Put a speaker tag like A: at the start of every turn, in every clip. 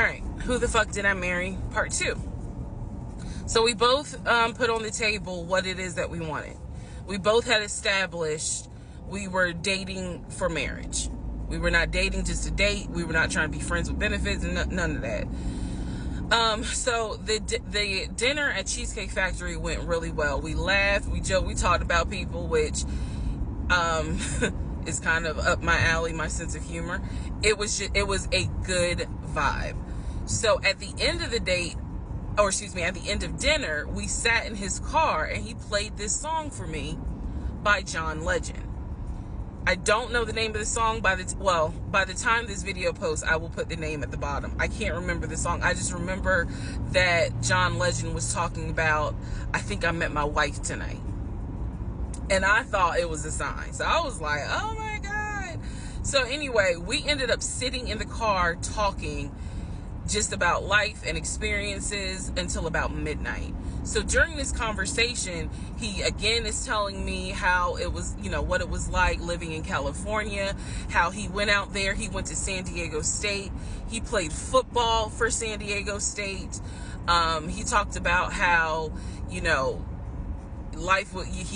A: All right, who the fuck did I marry? Part 2. So we both put on the table what it is that we wanted. We both had established we were dating for marriage. We were not dating just to date. We were not trying to be friends with benefits and none of that. So the dinner at Cheesecake Factory went really well. We laughed, we joked, we talked about people, which is kind of up my alley, my sense of humor. It was a good vibe. So at the end of the date, at the end of dinner, we sat in his car and he played this song for me by John Legend. I don't know the name of the song. By the time this video posts, I will put the name at the bottom. I can't remember the song. I just remember that John Legend was talking about, I think I met my wife tonight. And I thought it was a sign. So I was like, oh my God. So anyway, we ended up sitting in the car talking just about life and experiences until about midnight. So during this conversation, he again is telling me how it was, what it was like living in California, how he went out there. He went to San Diego State. He played football for San Diego State. He talked about how, he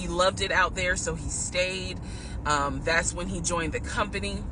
A: loved it out there, so he stayed. That's when he joined the company.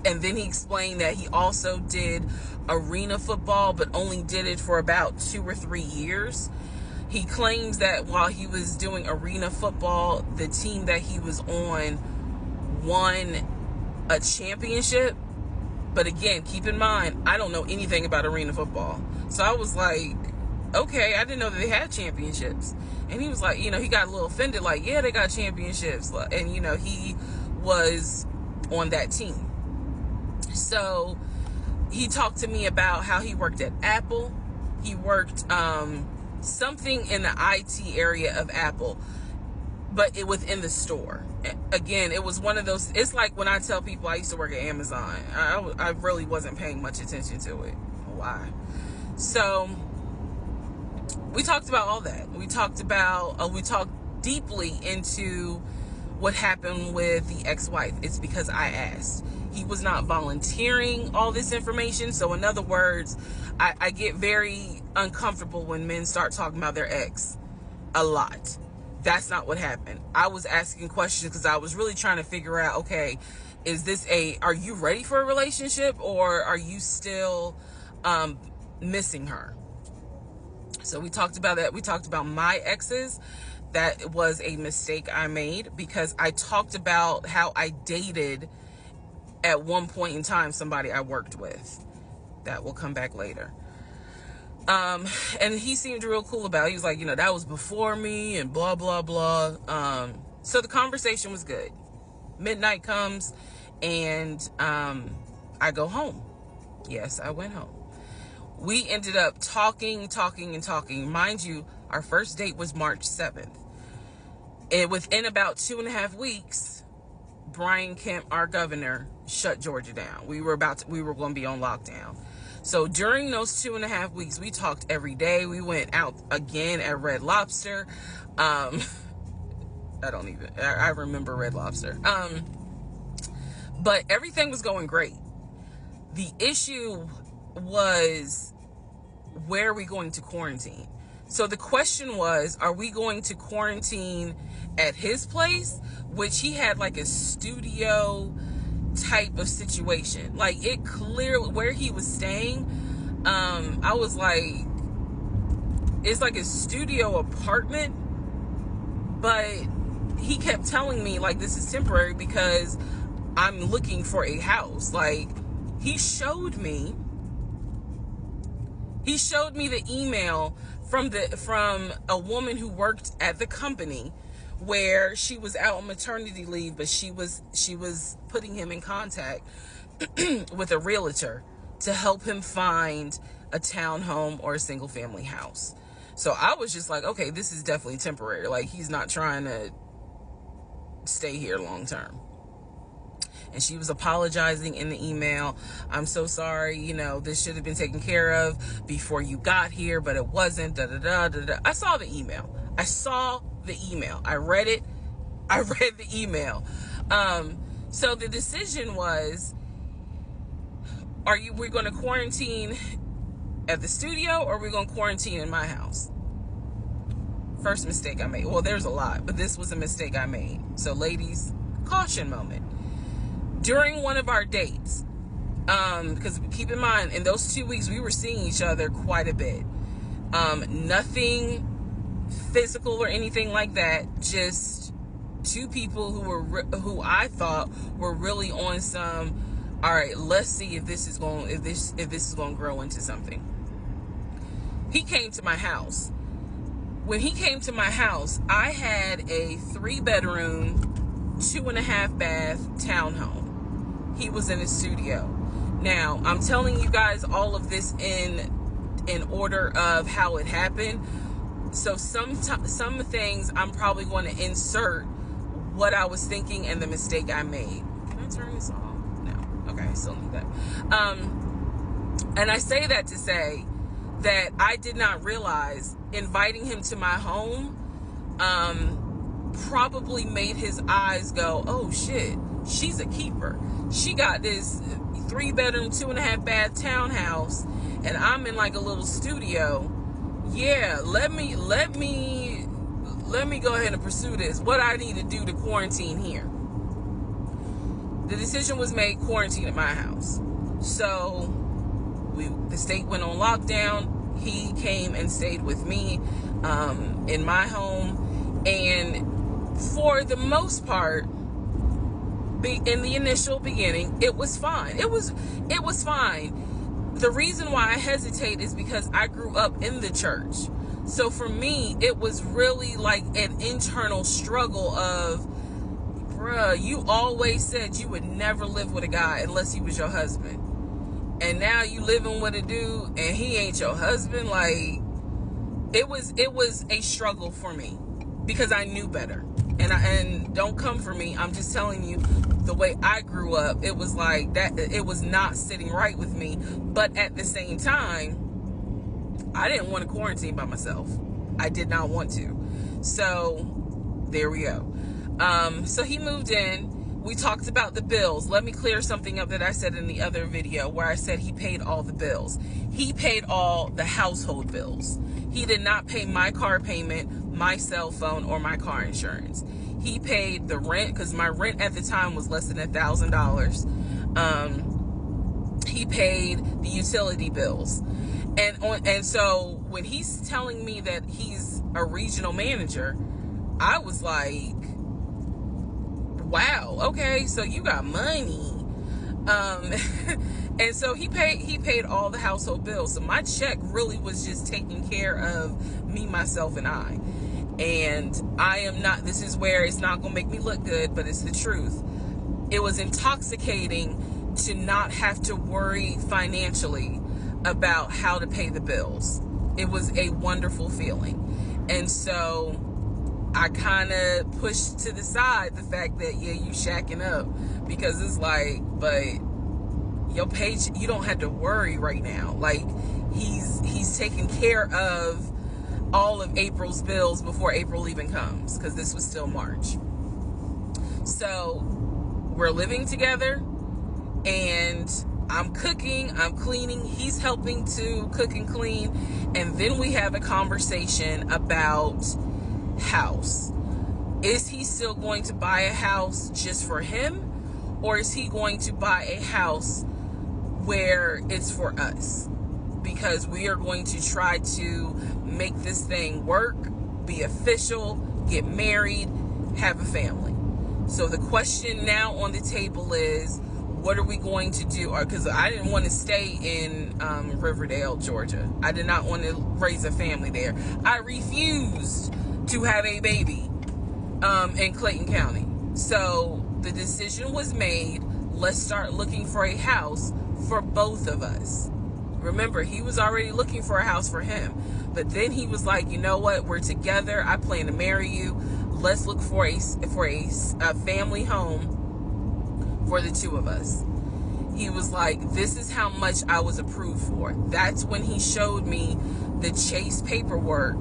A: And then he explained that he also did arena football, but only did it for about 2 or 3 years. He claims that while he was doing arena football, the team that he was on won a championship. But again, keep in mind, I don't know anything about arena football. So I was like, okay, I didn't know that they had championships. And he was like, he got a little offended, like, yeah, they got championships. And, he was on that team. So he talked to me about how he worked at Apple. He worked something in the IT area of Apple, but within the store. Again, it was one of those, it's like when I tell people I used to work at Amazon. I really wasn't paying much attention to it. Why? So we talked about all that. We talked deeply into what happened with the ex-wife. It's because I asked. He was not volunteering all this information. So in other words, I get very uncomfortable when men start talking about their ex a lot. That's not what happened. I was asking questions because I was really trying to figure out, okay, are you ready for a relationship, or are you still missing her? So we talked about that. We talked about my exes. That was a mistake I made because I talked about how I dated at one point in time somebody I worked with. That will come back later. And he seemed real cool about it. He was like, that was before me and blah, blah, blah. So the conversation was good. Midnight comes and I go home. Yes, I went home. We ended up talking. Mind you, our first date was March 7th. And within about 2.5 weeks, Brian Kemp, our governor, shut Georgia down. We were going to be on lockdown. So during those 2.5 weeks, we talked every day. We went out again at Red Lobster. I remember Red Lobster. But everything was going great. The issue was, where are we going to quarantine? So the question was, are we going to quarantine at his place, which he had like a studio type of situation, like it clearly where he was staying. I was like, it's like a studio apartment, but he kept telling me like, this is temporary because I'm looking for a house. Like he showed me the email from a woman who worked at the company where she was out on maternity leave, but she was putting him in contact with a realtor to help him find a townhome or a single family house. So I was just like, okay, this is definitely temporary. Like he's not trying to stay here long term. And she was apologizing in the email. I'm so sorry, this should have been taken care of before you got here, but it wasn't. I saw the email. I read it. I read the email. So the decision was, we're going to quarantine at the studio, or we're going to quarantine in my house? First mistake I made. Well, there's a lot, but this was a mistake I made. So ladies, caution moment. During one of our dates, because keep in mind, in those 2 weeks, we were seeing each other quite a bit. Nothing physical or anything like that. Just two people who I thought were really on some, all right, let's see if this is going to grow into something. He came to my house. When he came to my house, I had a 3-bedroom, 2.5-bath townhome. He was in the studio. Now, I'm telling you guys all of this in order of how it happened. So some things I'm probably going to insert what I was thinking and the mistake I made. Can I turn this off? No. Okay, I still need that. And I say that to say that I did not realize inviting him to my home probably made his eyes go, oh shit, she's a keeper. She got this 3-bedroom, 2.5-bath townhouse, and I'm in like a little studio. Yeah, let me go ahead and pursue this. What I need to do to quarantine here. The decision was made, quarantine at my house. So the state went on lockdown. He came and stayed with me in my home, and for the most part, in the initial beginning, it was fine. It was fine. The reason why I hesitate is because I grew up in the church. So for me, it was really like an internal struggle of, bruh, you always said you would never live with a guy unless he was your husband. And now you living with a dude and he ain't your husband. Like, it was a struggle for me because I knew better. And don't come for me. I'm just telling you the way I grew up. It was like that. It was not sitting right with me. But at the same time, I didn't want to quarantine by myself. I did not want to. So there we go. So he moved in. We talked about the bills. Let me clear something up that I said in the other video where I said he paid all the bills. He paid all the household bills. He did not pay my car payment, my cell phone, or my car insurance. He paid the rent, because my rent at the time was less than $1,000. He paid the utility bills. And so when he's telling me that he's a regional manager, I was like, wow, okay, so you got money. And so he paid all the household bills. So my check really was just taking care of me, myself, and I. And I am not, this is where it's not gonna make me look good, but it's the truth. It was intoxicating to not have to worry financially about how to pay the bills. It was a wonderful feeling. And so I kind of pushed to the side the fact that, yeah, you shacking up, because it's like, but your page, you don't have to worry right now. Like, he's taking care of all of April's bills before April even comes, because this was still March. So we're living together, and I'm cooking, I'm cleaning, he's helping to cook and clean, and then we have a conversation about house. Is he still going to buy a house just for him, or is he going to buy a house where it's for us? Because we are going to try to make this thing work, be official, get married, have a family. So the question now on the table is, what are we going to do? Because I didn't want to stay in Riverdale, Georgia. I did not want to raise a family there. I refused to have a baby in Clayton County. So the decision was made, let's start looking for a house for both of us. Remember, he was already looking for a house for him, but then he was like, you know what, we're together, I plan to marry you, let's look for a family home for the two of us. He was like, this is how much I was approved for. That's when he showed me the Chase paperwork.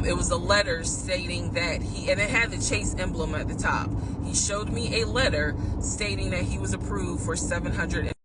A: It was a letter stating that and it had the Chase emblem at the top. He showed me a letter stating that he was approved for $700.